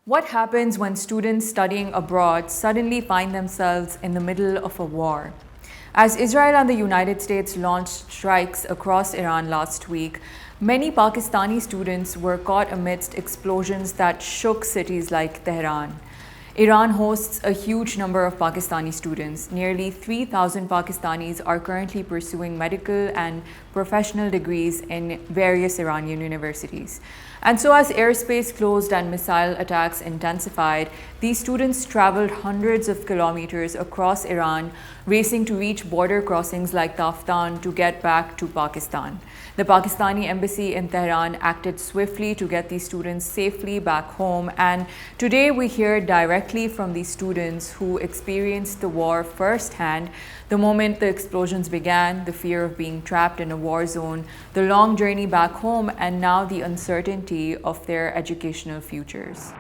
What happens when students studying abroad suddenly find themselves in the middle of a war? As Israel and the United States launched strikes across Iran last week, many Pakistani students were caught amidst explosions that shook cities like Tehran. Iran hosts a huge number of Pakistani students. Nearly 3,000 Pakistanis are currently pursuing medical and professional degrees in various Iranian universities. And so, as airspace closed and missile attacks intensified, these students traveled hundreds of kilometers across Iran, racing to reach border crossings like Taftan to get back to Pakistan. The Pakistani embassy in Tehran acted swiftly to get these students safely back home, and today we hear directly from these students who experienced the war firsthand: the moment the explosions began, the fear of being trapped in a war zone, the long journey back home, and now the uncertainty of their educational futures.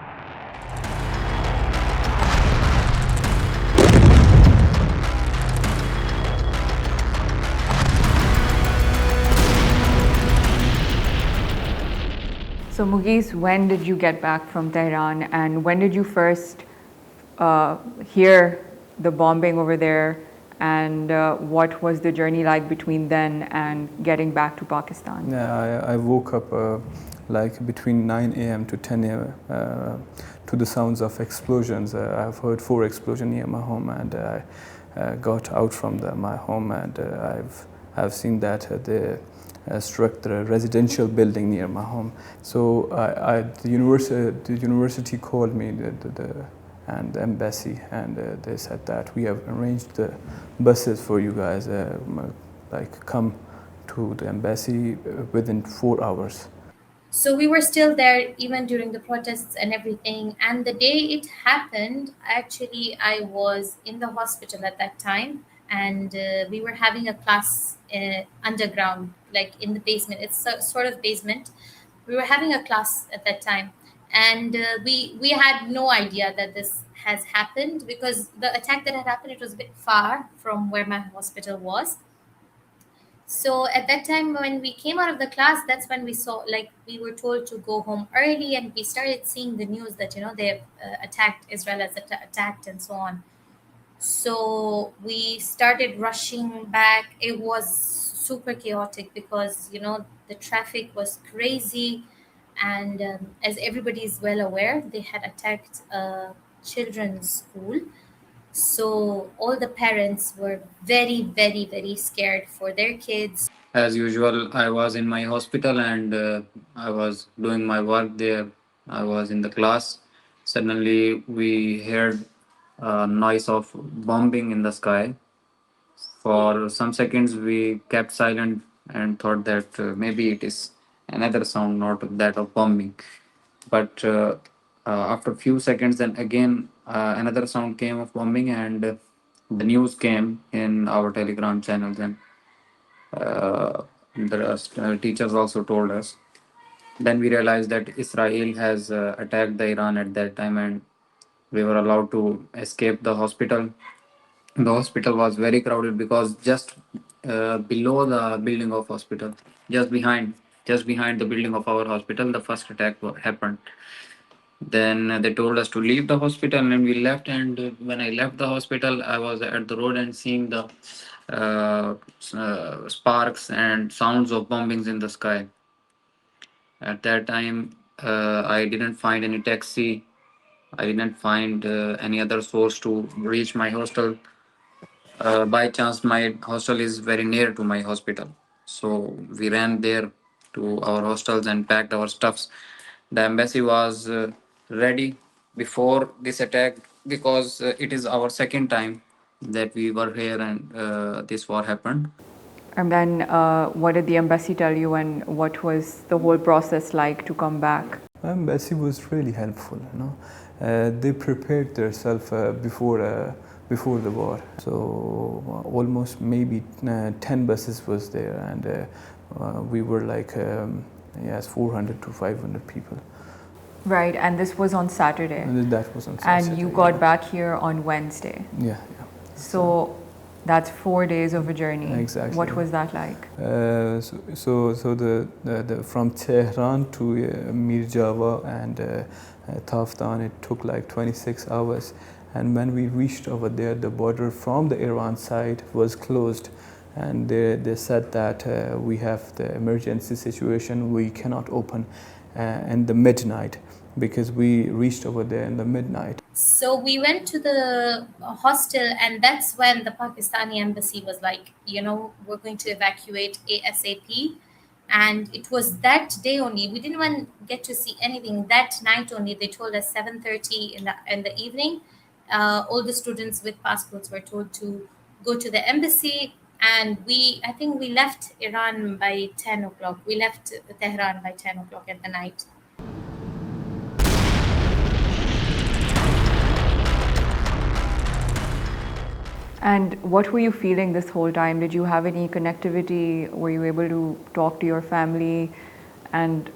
So, Mughis, when did you get back from Tehran, and when did you first hear the bombing over there, and what was the journey like between then and getting back to Pakistan? Yeah, I woke up like between 9 a.m. to 10 a.m. To the sounds of explosions. I've heard 4 explosions near my home, and I got out from my home, and I've seen that they struck the residential building near my home. So the university called me, and the embassy, and they said that we have arranged the buses for you guys, like come to the embassy within 4 hours. So we were still there even during the protests and everything. And the day it happened, actually, I was in the hospital at that time, and we were having a class underground, like in the basement. It's a sort of basement. We were having a class at that time, and we had no idea that this has happened, because the attack that had happened, it was a bit far from where my hospital was. So at that time, when we came out of the class, that's when we saw, like, we were told to go home early, and we started seeing the news that they attacked Israel, has attacked, and so on. So we started rushing back. It was super chaotic because the traffic was crazy, and as everybody is well aware, they had attacked a children's school. So all the parents were very, very, very scared for their kids. As usual, I was in my hospital and I was doing my work there. I was in the class. Suddenly, we heard a noise of bombing in the sky. For some seconds, we kept silent and thought that maybe it is another sound, not that of bombing. But after a few seconds, then again another sound came of bombing, and the news came in our Telegram channels, and the teachers also told us. Then we realized that Israel has attacked the Iran at that time, and we were allowed to escape the hospital. The hospital was very crowded because just below the building of hospital, just behind, just behind the building of our hospital, the first attack happened. Then they told us to leave the hospital, and we left. And when I left the hospital, I was at the road and seeing the sparks and sounds of bombings in the sky. At that time, I didn't find any taxi. I didn't find any other source to reach my hostel. By chance, my hostel is very near to my hospital. So we ran there to our hostels and packed our stuffs. The embassy was ready before this attack because it is our second time that we were here and this war happened. And then, what did the embassy tell you, and what was the whole process like to come back? Embassy was really helpful. They prepared themselves before the war. So almost maybe 10 buses was there, and we were like 400 to 500 people. Right, and this was on Saturday. And that was on Saturday. And you got back here on Wednesday. Yeah. So that's 4 days of a journey. Exactly. What was that like? So the from Tehran to Mir Java and tough down. It took like 26 hours. And when we reached over there, the border from the Iran side was closed. And they said that we have the emergency situation, we cannot open in the midnight, because we reached over there in the midnight. So we went to the hostel, and that's when the Pakistani embassy was like, we're going to evacuate ASAP. And it was that day only. We didn't even get to see anything. That night only, they told us 7:30 in the evening. All the students with passports were told to go to the embassy. And I think we left Iran by 10 o'clock. We left Tehran by 10 o'clock at the night. And what were you feeling this whole time? Did you have any connectivity? Were you able to talk to your family? And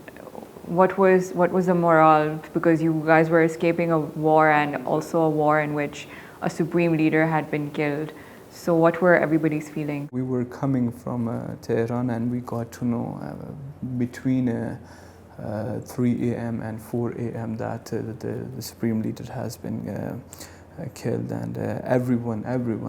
what was the morale? Because you guys were escaping a war, and also a war in which a supreme leader had been killed. So what were everybody's feeling? We were coming from Tehran, and we got to know between 3 a.m. and 4 a.m. that the supreme leader has been killed. And everyone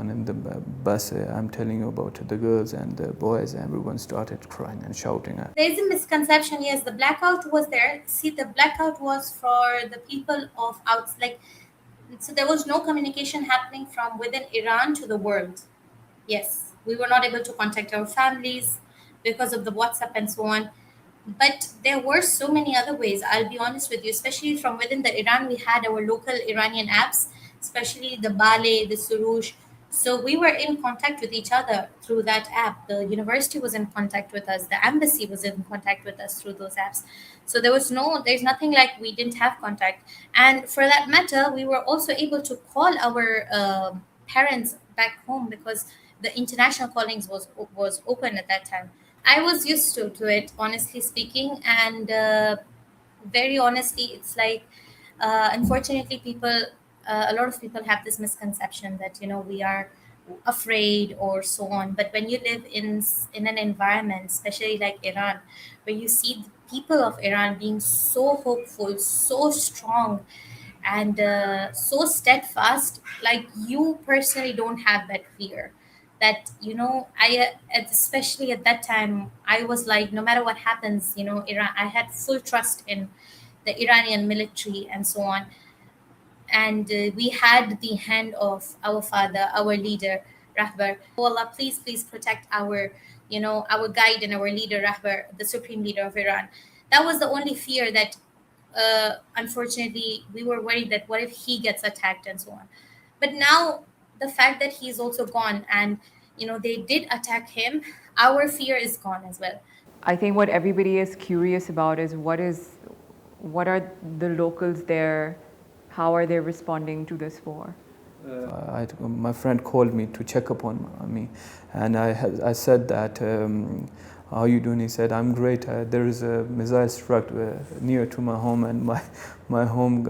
in the bus, I'm telling you about the girls and the boys, everyone started crying and shouting. There's a misconception. Yes, the blackout was there. See, the blackout was for the people of outs, like, so there was no communication happening from within Iran to the world. Yes, we were not able to contact our families because of the WhatsApp and so on. But there were so many other ways, I'll be honest with you, especially from within the Iran. We had our local Iranian apps, especially the Bale, the Surush. So we were in contact with each other through that app. The university was in contact with us, the embassy was in contact with us through those apps. So there's nothing like we didn't have contact. And for that matter, we were also able to call our parents back home, because the international callings was open at that time. I was used to it, honestly speaking, and very honestly, it's like, unfortunately, a lot of people have this misconception that we are afraid or so on. But when you live in an environment, especially like Iran, where you see the people of Iran being so hopeful, so strong, and so steadfast, like, you personally don't have that fear. That especially at that time, I was like, no matter what happens, Iran, I had full trust in the Iranian military and so on. And we had the hand of our father, our leader, Rahbar. Oh Allah, please protect our guide and our leader, Rahbar, the supreme leader of Iran. That was the only fear that, unfortunately, we were worried that what if he gets attacked and so on. But now, the fact that he's also gone, and they did attack him, our fear is gone as well. I think what everybody is curious about is what are the locals there? How are they responding to this war? My friend called me to check up on me, and I said that, how are you doing? He said, I'm great. There is a missile struck near to my home, and my home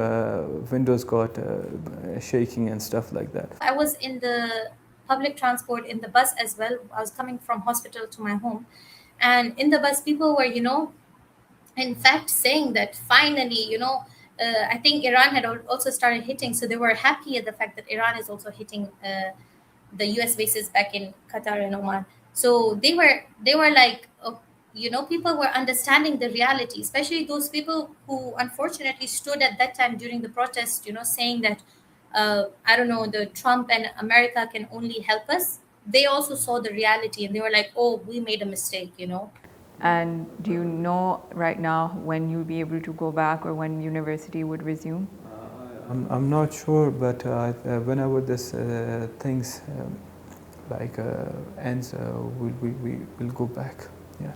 windows got shaking and stuff like that. I was in the public transport, in the bus as well. I was coming from hospital to my home, and in the bus, people were, in fact, saying that finally, I think Iran had also started hitting, so they were happy at the fact that Iran is also hitting the U.S. bases back in Qatar and Oman. So they were like, people were understanding the reality, especially those people who unfortunately stood at that time during the protest, saying that, I don't know, the Trump and America can only help us. They also saw the reality, and they were like, oh, we made a mistake. And do you know right now when you'll be able to go back, or when university would resume? I'm not sure, but whenever this things ends, we'll go back. Yeah.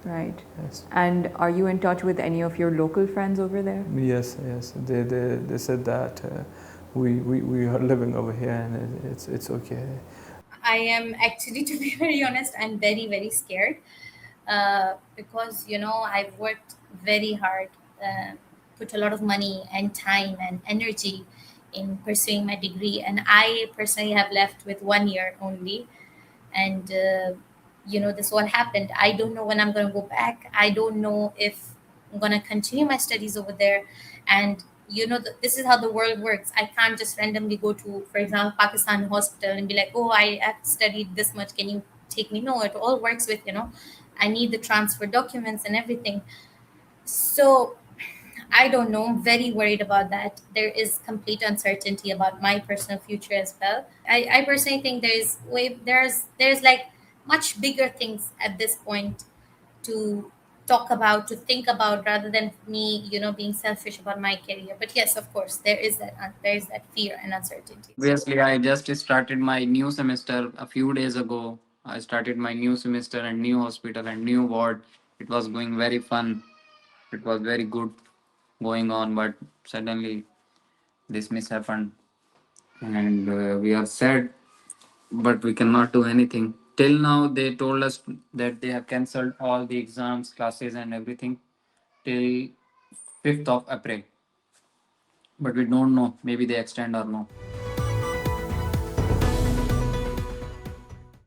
Right. Yes. And are you in touch with any of your local friends over there? Yes. They said that we are living over here, and it's okay. I am actually, to be very honest, I'm very, very scared, because I've worked very hard, put a lot of money and time and energy in pursuing my degree, and I personally have left with 1 year only. And this all happened. I don't know when I'm going to go back. I don't know if I'm going to continue my studies over there. And this is how the world works. I can't just randomly go to, for example, Pakistan hospital and be like, oh, I have studied this much, can you take me? No, it all works with, I need the transfer documents and everything. So I don't know, I'm very worried about that. There is complete uncertainty about my personal future as well. I personally think there's like much bigger things at this point to talk about, to think about, rather than me, being selfish about my career. But yes, of course, there is that fear and uncertainty. Obviously, I just started my new semester a few days ago. I started my new semester and new hospital and new ward. It was going very fun. It was very good going on, but suddenly this miss happened, and we are sad, but we cannot do anything. Till now, they told us that they have cancelled all the exams, classes, and everything till 5th of April. But we don't know. Maybe they extend or no.